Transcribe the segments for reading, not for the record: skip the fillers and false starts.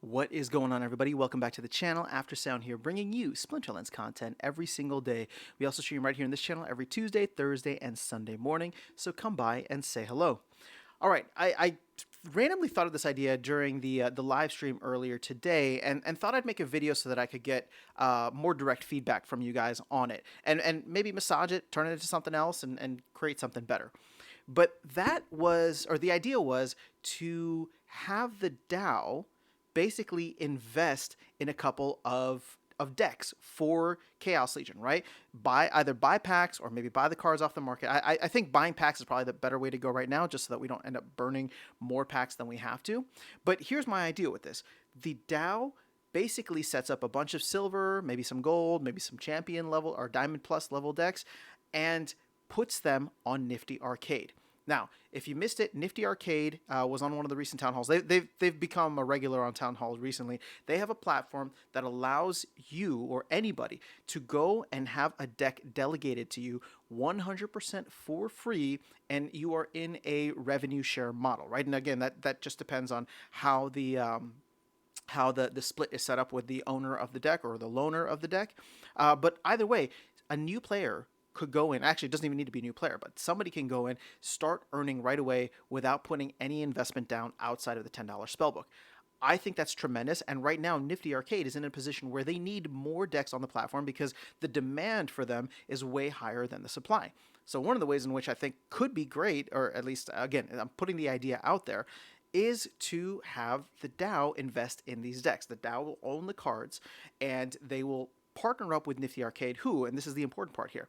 What is going on, everybody? Welcome back to the channel. After Sound here, bringing you Splinterlands content every single day. We also stream right here in this channel every Tuesday, Thursday, and Sunday morning, so come by and say hello. All right, I randomly thought of this idea during the live stream earlier today, and thought I'd make a video so that I could get more direct feedback from you guys on it, and maybe massage it, turn it into something else, and create something better. But that was, or the idea was, to have the DAO basically invest in a couple of decks for Chaos Legion, right? Either buy packs or maybe buy the cards off the market. I think buying packs is probably the better way to go right now, just so that we don't end up burning more packs than we have to. But here's my idea with this. The DAO basically sets up a bunch of silver, maybe some gold, maybe some champion level or diamond plus level decks, and puts them on Nifty Arcade. Now, if you missed it, Nifty Arcade was on one of the recent town halls. They've become a regular on town halls recently. They have a platform that allows you or anybody to go and have a deck delegated to you 100% for free, and you are in a revenue share model, right? And again, that just depends on how the split is set up with the owner of the deck or the loaner of the deck. But either way, a new player could go in. Actually, it doesn't even need to be a new player, but somebody can go in, start earning right away without putting any investment down outside of the $10 spellbook. I think that's tremendous. And right now, Nifty Arcade is in a position where they need more decks on the platform because the demand for them is way higher than the supply. So one of the ways in which I think could be great, or at least, again, I'm putting the idea out there, is to have the DAO invest in these decks. The DAO will own the cards, and they will partner up with Nifty Arcade, who, and this is the important part here,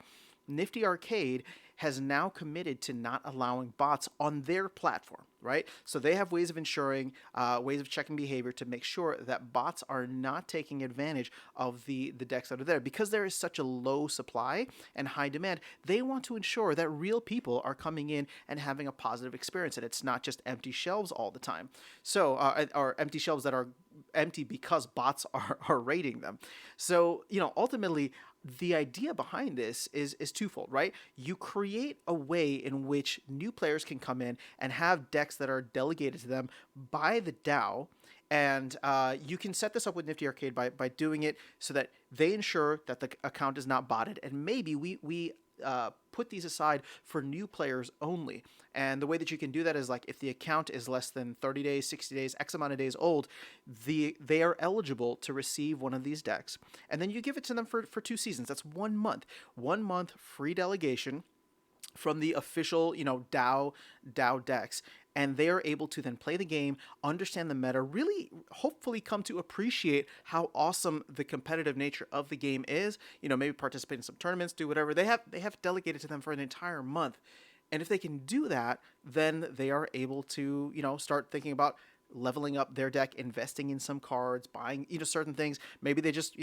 Nifty Arcade has now committed to not allowing bots on their platform, right? So they have ways of ensuring, ways of checking behavior to make sure that bots are not taking advantage of the decks that are there. Because there is such a low supply and high demand, they want to ensure that real people are coming in and having a positive experience, and it's not just empty shelves all the time. So, or empty shelves that are empty because bots are raiding them. So, ultimately, the idea behind this is twofold, right? You create a way in which new players can come in and have decks that are delegated to them by the DAO, and you can set this up with Nifty Arcade by doing it so that they ensure that the account is not botted, and maybe we put these aside for new players only. And the way that you can do that is, like, if the account is less than 30 days, 60 days, X amount of days old, they are eligible to receive one of these decks. And then you give it to them for 2 seasons. That's 1 month. 1 month free delegation from the official, DAO decks. And they are able to then play the game, understand the meta, really hopefully come to appreciate how awesome the competitive nature of the game is. Maybe participate in some tournaments, do whatever. They have delegated to them for an entire month. And if they can do that, then they are able to, start thinking about leveling up their deck, investing in some cards, buying, certain things. Maybe they just,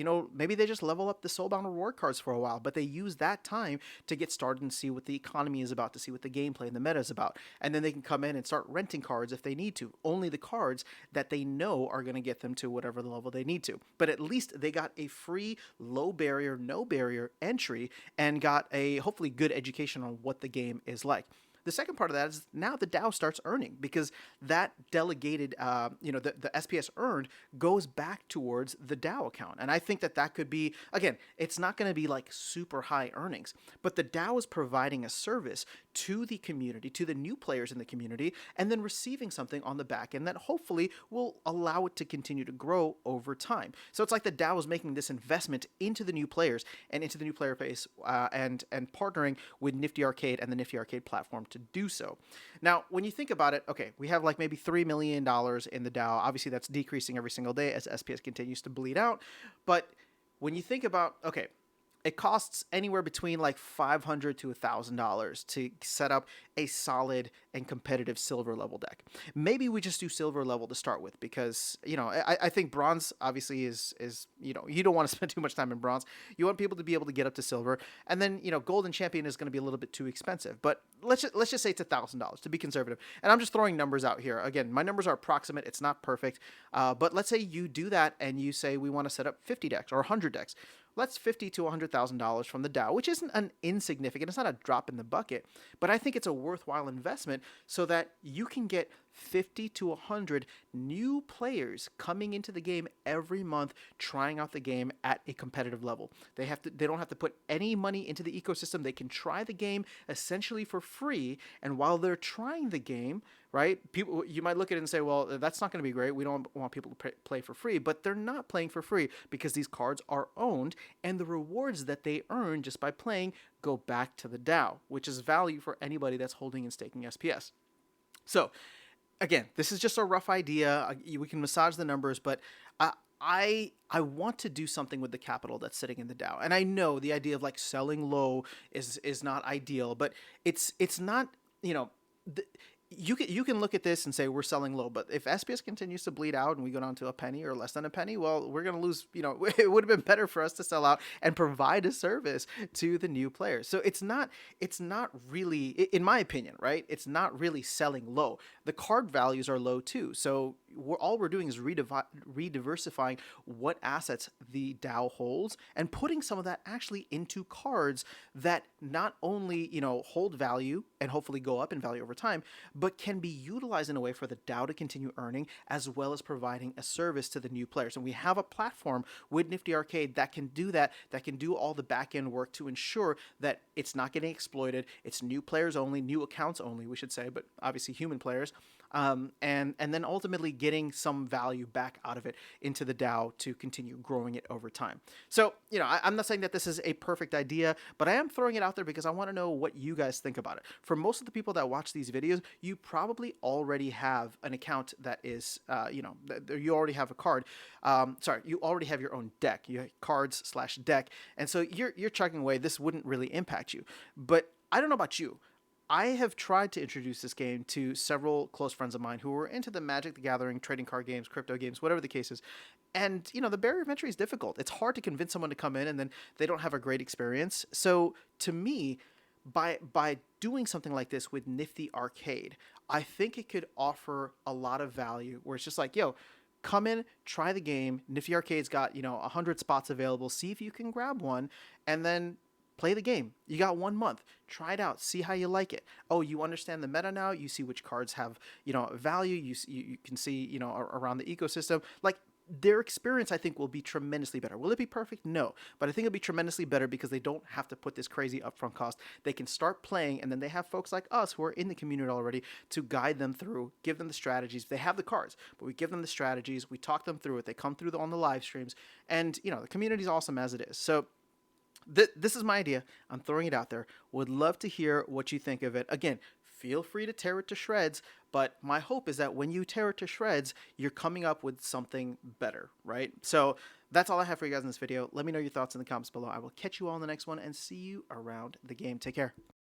level up the Soulbound reward cards for a while, but they use that time to get started and see what the economy is about, to see what the gameplay and the meta is about. And then they can come in and start renting cards if they need to. Only the cards that they know are going to get them to whatever the level they need to. But at least they got a free, low barrier, no barrier entry, and got a hopefully good education on what the game is like. The second part of that is now the DAO starts earning, because that delegated, the SPS earned goes back towards the DAO account. And I think that could be, again, it's not going to be like super high earnings, but the DAO is providing a service to the community, to the new players in the community, and then receiving something on the back end that hopefully will allow it to continue to grow over time. So it's like the DAO is making this investment into the new players and into the new player base, and partnering with Nifty Arcade and the Nifty Arcade platform to do so. Now, when you think about it, okay, we have like maybe $3 million in the DAO. Obviously, that's decreasing every single day as SPS continues to bleed out. But when you think about, okay, it costs anywhere between like $500 to $1,000 to set up a solid and competitive silver level deck. Maybe we just do silver level to start with, because, I think bronze obviously is, you don't want to spend too much time in bronze. You want people to be able to get up to silver. And then, gold and champion is going to be a little bit too expensive. But let's just say it's $1,000 to be conservative. And I'm just throwing numbers out here. Again, my numbers are approximate. It's not perfect. But let's say you do that and you say we want to set up 50 decks or 100 decks. Let's $50,000 to $100,000 from the DAO, which isn't an insignificant, it's not a drop in the bucket, but I think it's a worthwhile investment so that you can get 50 to 100 new players coming into the game every month, trying out the game at a competitive level. They don't have to put any money into the ecosystem. They can try the game essentially for free, and while they're trying the game, right? People, you might look at it and say, well, that's not going to be great. We don't want people to play for free, but they're not playing for free because these cards are owned, and the rewards that they earn just by playing go back to the DAO, which is value for anybody that's holding and staking SPS. So, again, this is just a rough idea. We can massage the numbers, but I want to do something with the capital that's sitting in the DAO. And I know the idea of like selling low is not ideal, but it's not, you know, you can look at this and say we're selling low, but if SPS continues to bleed out and we go down to a penny or less than a penny, well, we're going to lose. You know, it would have been better for us to sell out and provide a service to the new players. So it's not really, in my opinion, right? It's not really selling low. The card values are low too. So all we're doing is rediversifying what assets the DAO holds and putting some of that actually into cards that not only, you know, hold value and hopefully go up in value over time, but can be utilized in a way for the DAO to continue earning, as well as providing a service to the new players. And we have a platform with Nifty Arcade that can do that can do all the back end work to ensure that it's not getting exploited. It's new players only, new accounts only, we should say, but obviously human players. And then ultimately getting some value back out of it into the DAO to continue growing it over time. So, you know, I'm not saying that this is a perfect idea, but I am throwing it out there because I want to know what you guys think about it. For most of the people that watch these videos, you probably already have an account that is, you know, you already have a card. You already have your own deck. You have cards/deck. And so you're chugging away. This wouldn't really impact you. But I don't know about you. I have tried to introduce this game to several close friends of mine who were into the Magic the Gathering, trading card games, crypto games, whatever the case is. And, you know, the barrier of entry is difficult. It's hard to convince someone to come in and then they don't have a great experience. So to me, by doing something like this with Nifty Arcade, I think it could offer a lot of value where it's just like, yo, come in, try the game. Nifty Arcade's got, you know, 100 spots available. See if you can grab one, and then play the game. You got 1 month. Try it out. See how you like it. Oh, you understand the meta now. You see which cards have, you know, value. You can see, you know, around the ecosystem. Like, their experience, I think, will be tremendously better. Will it be perfect? No. But I think it'll be tremendously better because they don't have to put this crazy upfront cost. They can start playing, and then they have folks like us who are in the community already to guide them through, give them the strategies. They have the cards, but we give them the strategies. We talk them through it. They come through on the live streams. And, you know, the community is awesome as it is. So this is my idea. I'm throwing it out there. Would love to hear what you think of it. Again, feel free to tear it to shreds, but my hope is that when you tear it to shreds, you're coming up with something better, right? So that's all I have for you guys in this video. Let me know your thoughts in the comments below. I will catch you all in the next one and see you around the game. Take care.